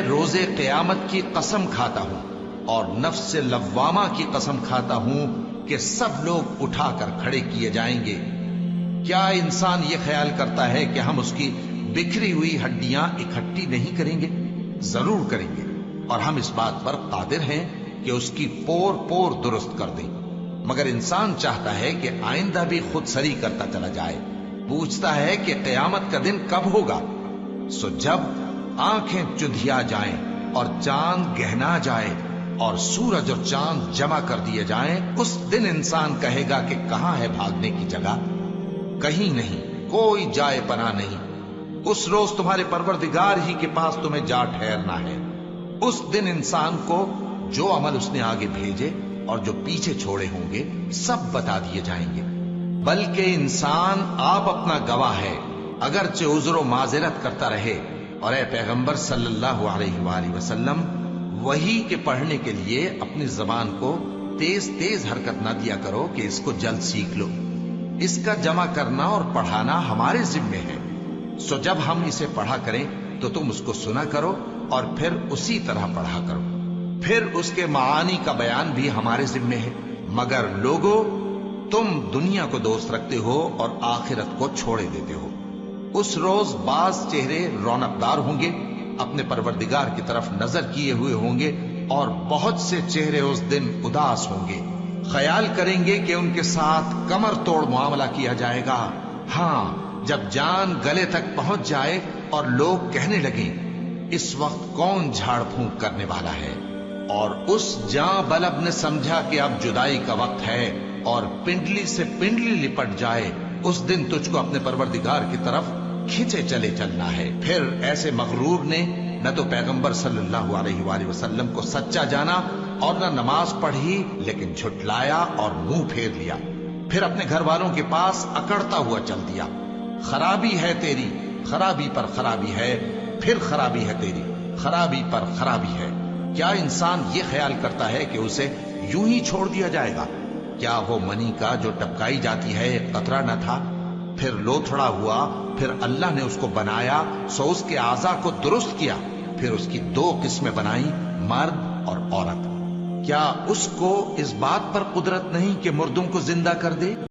روز قیامت کی قسم کھاتا ہوں اور نفس لوامہ کی قسم کھاتا ہوں کہ سب لوگ اٹھا کر کھڑے کیے جائیں گے۔ کیا انسان یہ خیال کرتا ہے کہ ہم اس کی بکھری ہوئی ہڈیاں اکٹھی نہیں کریں گے؟ ضرور کریں گے، اور ہم اس بات پر قادر ہیں کہ اس کی پور پور درست کر دیں۔ مگر انسان چاہتا ہے کہ آئندہ بھی خود سری کرتا چلا جائے، پوچھتا ہے کہ قیامت کا دن کب ہوگا۔ سو جب آنکھیں چندھیا جائیں اور چاند گہنا جائے اور سورج اور چاند جمع کر دیے جائیں، اس دن انسان کہے گا کہ کہاں ہے بھاگنے کی جگہ؟ کہیں نہیں، کوئی جائے پناہ نہیں۔ اس روز تمہارے پروردگار ہی کے پاس تمہیں جا ٹھہرنا ہے۔ اس دن انسان کو جو عمل اس نے آگے بھیجے اور جو پیچھے چھوڑے ہوں گے سب بتا دیے جائیں گے۔ بلکہ انسان آپ اپنا گواہ ہے، اگرچہ عذر و معذرت کرتا رہے۔ اور اے پیغمبر صلی اللہ علیہ وآلہ وسلم، وحی کے پڑھنے کے لیے اپنی زبان کو تیز تیز حرکت نہ دیا کرو کہ اس کو جلد سیکھ لو۔ اس کا جمع کرنا اور پڑھانا ہمارے ذمے ہے۔ سو جب ہم اسے پڑھا کریں تو تم اس کو سنا کرو اور پھر اسی طرح پڑھا کرو۔ پھر اس کے معانی کا بیان بھی ہمارے ذمے ہے۔ مگر لوگو، تم دنیا کو دوست رکھتے ہو اور آخرت کو چھوڑے دیتے ہو۔ اس روز بعض چہرے رونق دار ہوں گے، اپنے پروردگار کی طرف نظر کیے ہوئے ہوں گے، اور بہت سے چہرے اس دن اداس ہوں گے، خیال کریں گے کہ ان کے ساتھ کمر توڑ معاملہ کیا جائے گا۔ ہاں، جب جان گلے تک پہنچ جائے اور لوگ کہنے لگیں اس وقت کون جھاڑ پھونک کرنے والا ہے، اور اس جاں بلب نے سمجھا کہ اب جدائی کا وقت ہے اور پنڈلی سے پنڈلی لپٹ جائے، اس دن تجھ کو اپنے پروردگار کی طرف کھینچے چلے چلنا ہے۔ پھر ایسے مغرور نے نہ تو پیغمبر صلی اللہ علیہ وآلہ وسلم کو سچا جانا اور نہ نماز پڑھی، لیکن جھٹلایا اور منہ پھیر لیا، پھر اپنے گھر والوں کے پاس اکڑتا ہوا چل دیا۔ خرابی ہے تیری، خرابی پر خرابی ہے، پھر خرابی ہے تیری، خرابی پر خرابی ہے۔ کیا انسان یہ خیال کرتا ہے کہ اسے یوں ہی چھوڑ دیا جائے گا؟ کیا وہ منی کا جو ٹپکائی جاتی ہے ایک قطرہ نہ تھا، پھر لوتھڑا ہوا، پھر اللہ نے اس کو بنایا، سو اس کے اعضاء کو درست کیا، پھر اس کی دو قسمیں بنائیں، مرد اور عورت۔ کیا اس کو اس بات پر قدرت نہیں کہ مردوں کو زندہ کر دے؟